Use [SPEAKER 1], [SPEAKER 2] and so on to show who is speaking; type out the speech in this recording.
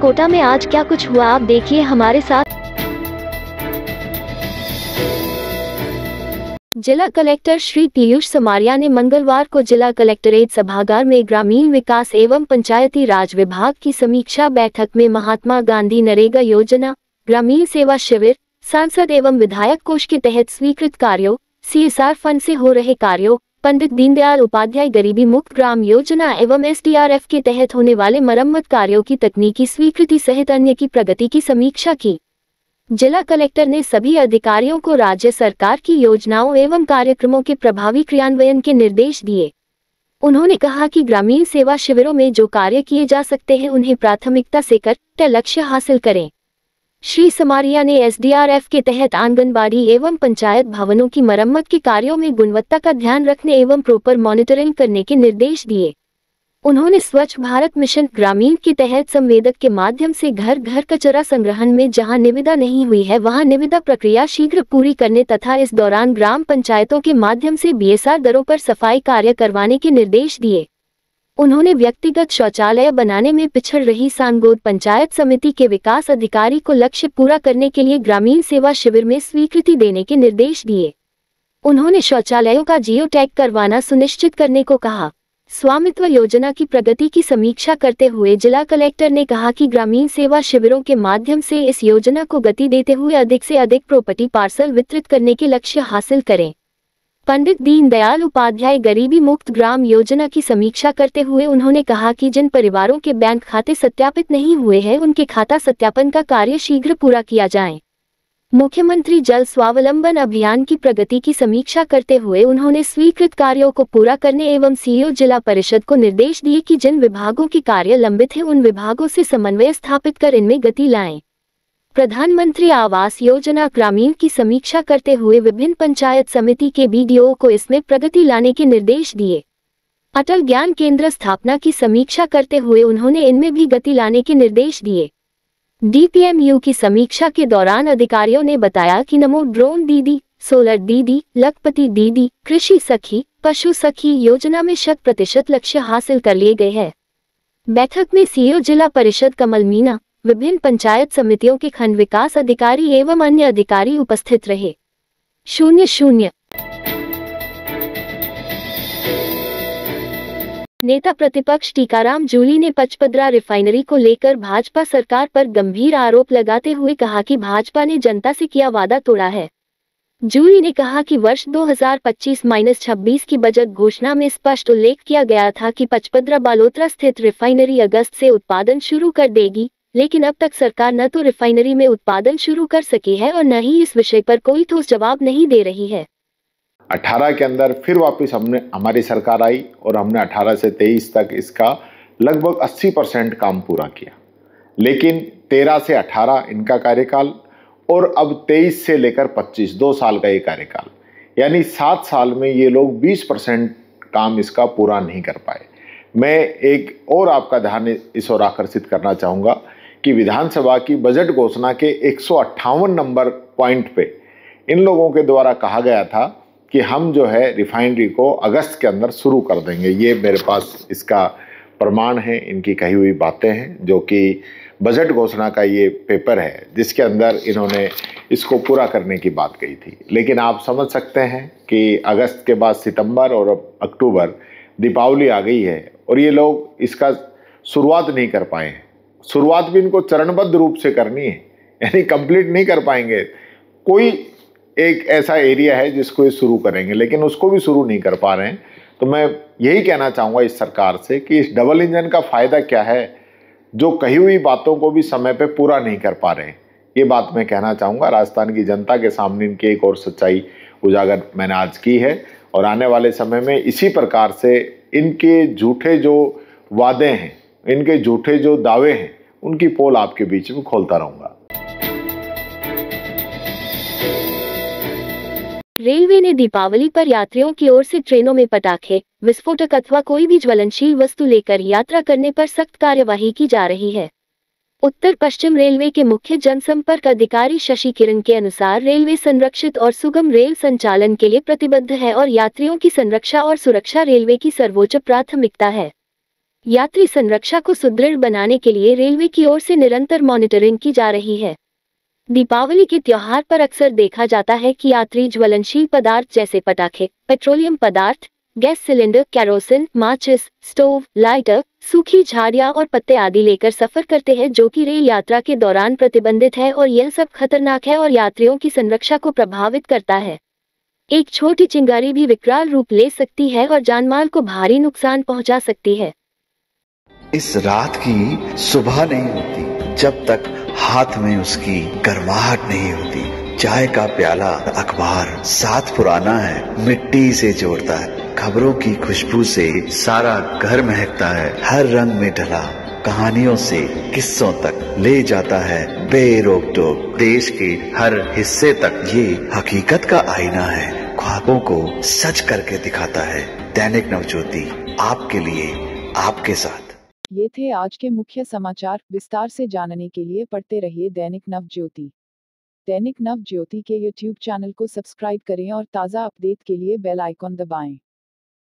[SPEAKER 1] कोटा में आज क्या कुछ हुआ, आप देखिए हमारे साथ। जिला कलेक्टर श्री पीयूष समारिया ने मंगलवार को जिला कलेक्ट्रेट सभागार में ग्रामीण विकास एवं पंचायती राज विभाग की समीक्षा बैठक में महात्मा गांधी नरेगा योजना, ग्रामीण सेवा शिविर, सांसद एवं विधायक कोष के तहत स्वीकृत कार्यों, CSR फंड से हो रहे कार्यों, पंडित दीनदयाल उपाध्याय गरीबी मुक्त ग्राम योजना एवं SDRF के तहत होने वाले मरम्मत कार्यों की तकनीकी स्वीकृति सहित अन्य की प्रगति की समीक्षा की। जिला कलेक्टर ने सभी अधिकारियों को राज्य सरकार की योजनाओं एवं कार्यक्रमों के प्रभावी क्रियान्वयन के निर्देश दिए। उन्होंने कहा कि ग्रामीण सेवा शिविरों में जो कार्य किए जा सकते हैं उन्हें प्राथमिकता से कर लक्ष्य हासिल करें। श्री समारिया ने SDRF के तहत आंगनबाड़ी एवं पंचायत भवनों की मरम्मत के कार्यों में गुणवत्ता का ध्यान रखने एवं प्रॉपर मॉनिटरिंग करने के निर्देश दिए। उन्होंने स्वच्छ भारत मिशन ग्रामीण के तहत संवेदक के माध्यम से घर घर कचरा संग्रहण में जहां निविदा नहीं हुई है वहां निविदा प्रक्रिया शीघ्र पूरी करने तथा इस दौरान ग्राम पंचायतों के माध्यम से BSR दरों पर सफाई कार्य करवाने के निर्देश दिए। उन्होंने व्यक्तिगत शौचालय बनाने में पिछड़ रही सांगोद पंचायत समिति के विकास अधिकारी को लक्ष्य पूरा करने के लिए ग्रामीण सेवा शिविर में स्वीकृति देने के निर्देश दिए। उन्होंने शौचालयों का जियो टैग करवाना सुनिश्चित करने को कहा। स्वामित्व योजना की प्रगति की समीक्षा करते हुए जिला कलेक्टर ने कहा कि ग्रामीण सेवा शिविरों के माध्यम से इस योजना को गति देते हुए अधिक से अधिक प्रॉपर्टी पार्सल वितरित करने के लक्ष्य हासिल करें। पंडित दीनदयाल उपाध्याय गरीबी मुक्त ग्राम योजना की समीक्षा करते हुए उन्होंने कहा कि जिन परिवारों के बैंक खाते सत्यापित नहीं हुए हैं उनके खाता सत्यापन का कार्य शीघ्र पूरा किया जाए। मुख्यमंत्री जल स्वावलंबन अभियान की प्रगति की समीक्षा करते हुए उन्होंने स्वीकृत कार्यों को पूरा करने एवं CEO जिला परिषद को निर्देश दिए कि जिन विभागों के कार्य लंबित हैं उन विभागों से समन्वय स्थापित कर इनमें गति लाएं। प्रधानमंत्री आवास योजना ग्रामीण की समीक्षा करते हुए विभिन्न पंचायत समिति के BDO को इसमें प्रगति लाने के निर्देश दिए। अटल ज्ञान केंद्र स्थापना की समीक्षा करते हुए उन्होंने इनमें भी गति लाने के निर्देश दिए। DPMU की समीक्षा के दौरान अधिकारियों ने बताया कि नमो ड्रोन दीदी, सोलर दीदी, लखपति दीदी, कृषि सखी, पशु सखी योजना में 100% लक्ष्य हासिल कर लिए गए हैं। बैठक में CEO जिला परिषद कमल मीना, विभिन्न पंचायत समितियों के खंड विकास अधिकारी एवं अन्य अधिकारी उपस्थित रहे। 00 नेता प्रतिपक्ष टीकाराम जूली ने पचपदरा रिफाइनरी को लेकर भाजपा सरकार पर गंभीर आरोप लगाते हुए कहा कि भाजपा ने जनता से किया वादा तोड़ा है। जूली ने कहा कि वर्ष 2025-26 की बजट घोषणा में स्पष्ट उल्लेख किया गया था कि पचपदरा बालोतरा स्थित रिफाइनरी अगस्त से उत्पादन शुरू कर देगी, लेकिन अब तक सरकार न तो रिफाइनरी में उत्पादन शुरू कर सकी है और न ही इस विषय पर कोई ठोस जवाब नहीं दे रही है।
[SPEAKER 2] 18 के अंदर फिर वापस हमारी सरकार आई और हमने 18 से 23 तक इसका लगभग 80% काम पूरा किया, लेकिन 13 से 18 इनका कार्यकाल और अब 23 से लेकर 25 2 साल का ये कार्यकाल, यानी 7 साल में ये लोग 20% काम इसका पूरा नहीं कर पाए। मैं एक और आपका ध्यान इस ओर आकर्षित करना चाहूँगा कि विधानसभा की बजट घोषणा के 158 नंबर पॉइंट पे इन लोगों के द्वारा कहा गया था कि हम जो है रिफाइनरी को अगस्त के अंदर शुरू कर देंगे। ये मेरे पास इसका प्रमाण है, इनकी कही हुई बातें हैं, जो कि बजट घोषणा का ये पेपर है जिसके अंदर इन्होंने इसको पूरा करने की बात कही थी। लेकिन आप समझ सकते हैं कि अगस्त के बाद सितंबर और अब अक्टूबर दीपावली आ गई है और ये लोग इसका शुरुआत नहीं कर पाए हैं। शुरुआत भी इनको चरणबद्ध रूप से करनी है, यानी कंप्लीट नहीं कर पाएंगे। कोई एक ऐसा एरिया है जिसको ये शुरू करेंगे, लेकिन उसको भी शुरू नहीं कर पा रहे हैं। तो मैं यही कहना चाहूँगा इस सरकार से कि इस डबल इंजन का फ़ायदा क्या है, जो कही हुई बातों को भी समय पे पूरा नहीं कर पा रहे हैं। ये बात मैं कहना चाहूँगा। राजस्थान की जनता के सामने इनकी एक और सच्चाई उजागर मैंने आज की है और आने वाले समय में इसी प्रकार से इनके झूठे जो वादे हैं, इनके झूठे जो दावे हैं, उनकी पोल आपके बीच में खोलता रहूँगा।
[SPEAKER 1] रेलवे ने दीपावली पर यात्रियों की ओर से ट्रेनों में पटाखे, विस्फोटक अथवा कोई भी ज्वलनशील वस्तु लेकर यात्रा करने पर सख्त कार्यवाही की जा रही है। उत्तर पश्चिम रेलवे के मुख्य जनसंपर्क अधिकारी शशि किरण के अनुसार रेलवे संरक्षित और सुगम रेल संचालन के लिए प्रतिबद्ध है और यात्रियों की संरक्षा और सुरक्षा रेलवे की सर्वोच्च प्राथमिकता है। यात्री संरक्षा को सुदृढ़ बनाने के लिए रेलवे की ओर से निरंतर मॉनिटरिंग की जा रही है। दीपावली के त्योहार पर अक्सर देखा जाता है कि यात्री ज्वलनशील पदार्थ जैसे पटाखे, पेट्रोलियम पदार्थ, गैस सिलेंडर, कैरोसिन, माचिस, स्टोव, लाइटर, सूखी झाड़ियां और पत्ते आदि लेकर सफर करते हैं, जो कि रेल यात्रा के दौरान प्रतिबंधित है और यह सब खतरनाक है और यात्रियों की संरक्षा को प्रभावित करता है। एक छोटी चिंगारी भी विकराल रूप ले सकती है और जानमाल को भारी नुकसान पहुंचा सकती है।
[SPEAKER 3] इस रात की सुबह नहीं होती जब तक हाथ में उसकी गर्माहट नहीं होती। चाय का प्याला, अखबार साथ पुराना है, मिट्टी से जोड़ता है। खबरों की खुशबू से सारा घर महकता है। हर रंग में ढला कहानियों से किस्सों तक ले जाता है बेरोक टोक। देश के हर हिस्से तक ये हकीकत का आईना है। ख्वाबों को सच करके दिखाता है। दैनिक नवज्योति, आपके लिए, आपके साथ।
[SPEAKER 4] ये थे आज के मुख्य समाचार। विस्तार से जानने के लिए पढ़ते रहिए दैनिक नवज्योति। दैनिक नवज्योति के YouTube चैनल को सब्सक्राइब करें और ताज़ा अपडेट के लिए बेल आइकॉन दबाएं।